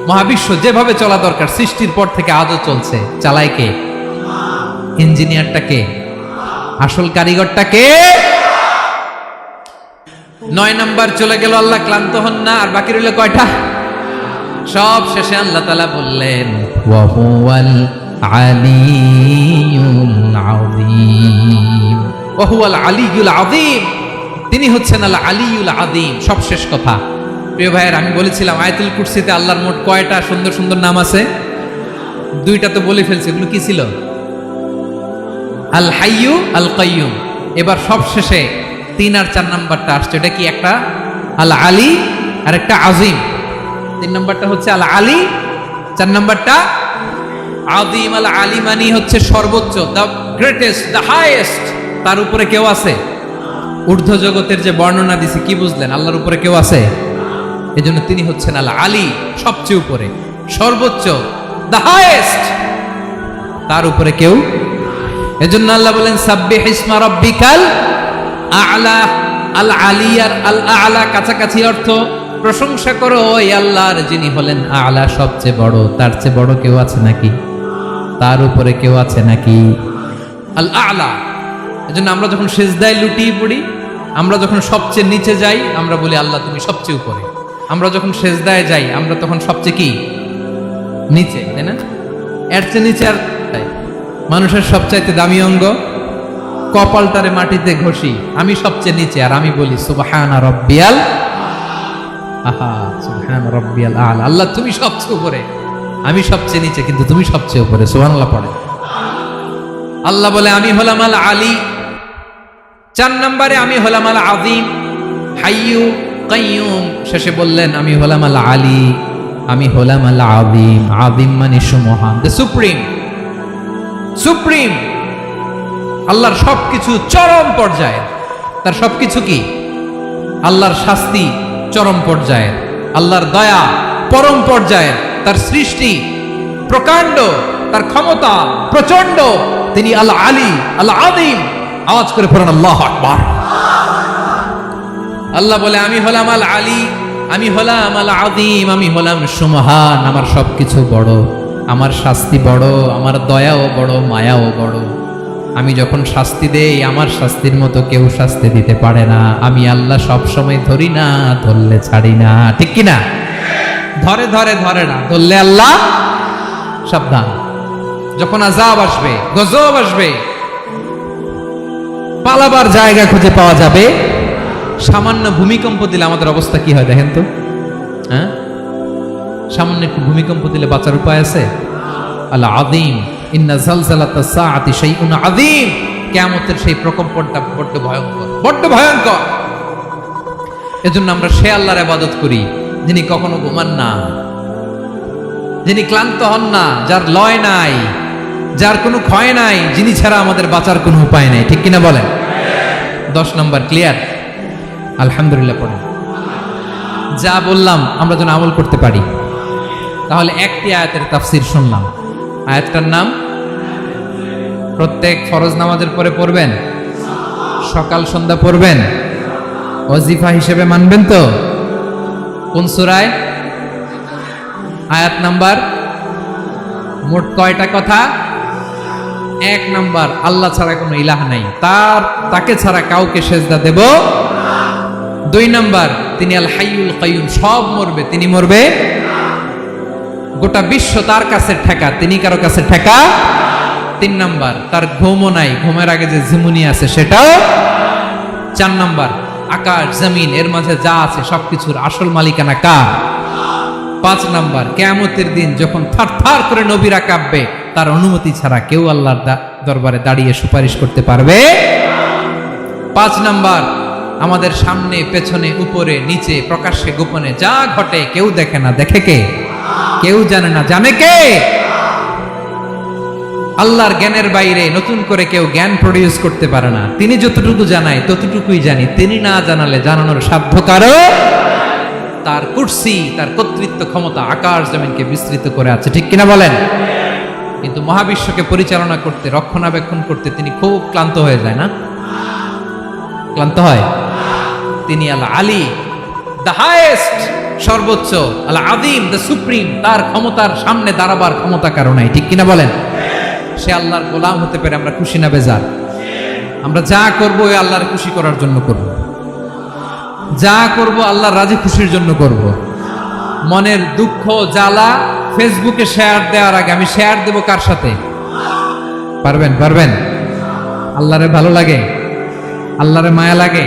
মহাবিশ্ব যেভাবে চলা দরকার সৃষ্টির পর থেকে আজও চলছে। চালায় কে? ইঞ্জিনিয়ারটা কে? আসল কারিগরটা কে? 9 নম্বর চলে গেল, আল্লাহ ক্লান্ত হন না। আর বাকি রইল কয়টা? সব শেষে আল্লাহ তাআলা বললেন ওয়া হুয়াল আলিয়ুল আযীম, ওয়া হুয়াল আলিয়ুল আযীম, তিনি হচ্ছেন আল আলিয়ুল আযীম। সব শেষ কথা। প্রিয় ভাইয়ের, আমি বলেছিলাম আয়াতুল কুরসিতে আল্লাহর মোট কয়টা সুন্দর সুন্দর নাম আছে? 2টা তো বলে ফেলছি। এগুলো কি ছিল? আল হাইয়ু, আল কাইয়ুম। এবার সব শেষে 3 আর 4 নাম্বারটা আসছে। এটা কি? একটা আল আলী আর একটা আযীম। 3 নাম্বারটা হচ্ছে আল আলী, 4 নাম্বারটা আযীম। আল আলী মানে হচ্ছে সর্বোচ্চ, দ্য গ্রেটেস্ট, দ্য হাইয়েস্ট। তার উপরে কেউ আছে? ঊর্ধ্ব জগতের যে বর্ণনা দিছে, কি বুঝলেন? আল্লাহর উপরে কেউ আছে? এজন্য তিনি হচ্ছেন আল আলী, সবচেয়ে উপরে, সর্বোচ্চ, দ্য হাইয়েস্ট। তার উপরে কেউ। এজন্য আল্লাহ বলেন সাব্বিহ ইসমা রাব্বিকাল আ'লা। আল আলী আর আল আ'লা কাছাকাছি অর্থ। প্রশংসা করো ওই আল্লাহর যিনি হলেন আ'লা, সবচেয়ে বড়। তার চেয়ে বড় কেউ আছে নাকি? তার উপরে কেউ আছে নাকি? আল আ'লা। এজন্য আমরা যখন সিজদায় লুটিয়ে পড়ি, আমরা যখন সবচেয়ে নিচে যাই, আমরা বলি আল্লাহ তুমি সবচেয়ে উপরে। আমরা যখন সিজদায় যাই, আমরা তখন সবচেয়ে কি? নিচে, তাই না? এর চেয়ে নিচে আর মানুষের সবচাইতে দামি অঙ্গ কপালটারে মাটিতে ঘষি, আমি সবচেয়ে নিচে, আর আমি বলি সুবহানা রাব্বিয়াল, আহা সুবহান রাব্বিয়াল আ'লা। আল্লাহ তুমি সবচেয়ে উপরে, আমি সবচেয়ে নিচে, কিন্তু তুমি সবচেয়ে উপরে। সুবহানাল্লাহ পড়ে। আল্লাহ বলে আমি হলাম আল আলী। 4 নম্বরে আমি হলাম আল আযীম, হাইয়ু কাইয়ুম। শেষে বললেন আমি হলাম আল আলী, আমি হলাম আল আযীম। আযীম মানে সুমহান, দ্য সুপ্রিম। সুপ্রিম। আল্লাহর সবকিছু চরম পর্যায়ে। তার সবকিছু কি? আল্লাহর শাস্তি চরম পর্যায়ের, আল্লাহর দয়া পরম পর্যায়ের, তার সৃষ্টি প্রকাণ্ড, তার ক্ষমতা প্রচন্ড। তিনি আল আলী, আল আযীম। আওয়াজ করে পড়েন আল্লাহু আকবার। আল্লাহ বলে আমি হলাম আল আলী, আমি হলাম আল আযীম, আমি হলাম সুমহান। আমার সবকিছু বড়, আমার শাস্তি বড়, আমার দয়াও বড়, মায়াও বড়। আমি যখন শাস্তি দেই, আমার শাস্তির মতো কেউ শাস্তি দিতে পারে না। আমি আল্লাহ সব সময় ধরি না, ধরলে ছাড়ি না। ঠিক কি না? ধরে ধরে ধরে না, ধরলে আল্লাহ সাবধান। যখন আযাব আসবে, গজব আসবে, পালাবার জায়গা খুঁজে পাওয়া যাবে। সামান্য ভূমিকম্প দিলে আমাদের অবস্থা কি হয় দেখেন তো? হ্যাঁ, সামান্য একটু ভূমিকম্প দিলে বাঁচার উপায় আছে? আল আযীম, ইন্না জালজালাতাস সাআতি শাইউন আযীম। কিয়ামতের সেই প্রকম্পনটা বড্ড ভয়ঙ্কর, বড্ড ভয়ঙ্কর। এজন্য আমরা সে আল্লাহর ইবাদত করি যিনি কখনো ঘুমান না, যিনি ক্লান্ত হন না, যার লয় নাই, যার কোনো ক্ষয় নাই, যিনি ছাড়া আমাদের বাঁচার কোনো উপায় নাই, ঠিক কিনা বলেন? 10 নম্বর ক্লিয়ার? আলহামদুলিল্লাহ পড়েন। যা বললাম আমরা যেন আমল করতে পারি। তাহলে একটি আয়াতের তাফসীর শুনলাম, আয়াতটার নাম প্রত্যেক ফরজ নামাজের পরে পড়বেন, সকাল সন্ধ্যা পড়বেন, ওয়াজিফা হিসেবে মানবেন তো? কোন সূরায়? আয়াত নাম্বার? মোট কয়টা কথা? 1 নাম্বার, আল্লাহ ছাড়া কোনো ইলাহ নাই, তাকে ছাড়া কাউকে সেজদা দেব। 2 নাম্বার, তিনি আল হাইয়ুল কাইয়ুম, সব মরবে, তিনি মরবে। গোটা বিশ্ব তার কাছে ঠেকা, তিনি কারো কাছে ঠেকা। 3 নাম্বার, তার ঘুমও নাই, ঘুমের আগে যে ঝিমুনি আছে সেটাও। 4 নাম্বার, আকাশ জমিন এর মাঝে যা আছে সবকিছুর আসল মালিকানা কার? 5 নাম্বার, কিয়ামতের দিন যখন থারথার করে নবীরা কাঁপবে, তার অনুমতি ছাড়া কেউ আল্লাহর দরবারে দাঁড়িয়ে সুপারিশ করতে পারবে। 5 নাম্বার, আমাদের সামনে পেছনে উপরে নিচে প্রকাশ্যে গোপনে যা ঘটে কেউ দেখে না, দেখে কে? কেউ জানে না, জানে কে? আল্লাহর জ্ঞানের বাইরে নতুন করে কেউ জ্ঞান প্রডিউস করতে পারে না। তিনি যতটুকু জানায় ততটুকুই জানি, তিনি না জানালে জানানোর সাধ্য কারো। তার কুরসি, তার কর্তৃত্ব ক্ষমতা আকাশ জমিনকে বিস্তৃত করে আছে, ঠিক কিনা বলেন? কিন্তু মহাবিশ্বকে পরিচালনা করতে, রক্ষণাবেক্ষণ করতে তিনি খুব ক্লান্ত হয়ে যায় না? ক্লান্ত হয়? তিনি আল আলী, দ্য হাইয়েস্ট, সর্বোচ্চ, আল আযীম, দ্য সুপ্রিম, তার ক্ষমতার সামনে দাঁড়াবার ক্ষমতা কারো নাই, ঠিক কিনা বলেন? সে আল্লাহর গোলাম হতে পেরে আমরা খুশি না বেজার? আমরা যা করব ওই আল্লাহর খুশি করার জন্য করব, যা করব আল্লাহর রাজি খুশির জন্য করব। মনের দুঃখ জ্বালা ফেসবুকে শেয়ার দেওয়ার আগে আমি শেয়ার দেব কার সাথে? পারবেন? পারবেন? আল্লাহরে ভালো লাগে, আল্লাহরে মায়া লাগে,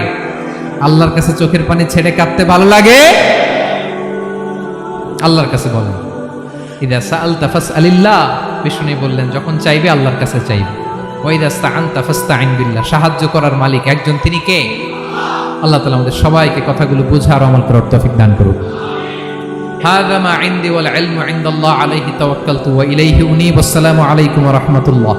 আল্লাহর কাছে চোখের পানি ছেড়ে কাঁদতে ভালো লাগে? আল্লাহর কাছে বলেন, ইদা সাআলতা ফাসআলিল্লাহ, বিষ্ণু বললেন যখন চাইবে আল্লাহর কাছে চাইবে। ওয়া ইদা ইসতাআনতা ফাসতাইন বিল্লাহ, সাহায্য করার মালিক একজন, তিনি কে? আল্লাহ তাআলা আমাদের সবাইকে কথাগুলো বুঝার আমল করার তৌফিক দান করুন। হাযা মা ইনদি ওয়াল ইলমু ইনদাল্লাহ আলাইহি তাওয়াক্কালতু ওয়া ইলাইহি উনীব। আসসালামু আলাইকুম ওয়া রাহমাতুল্লাহ।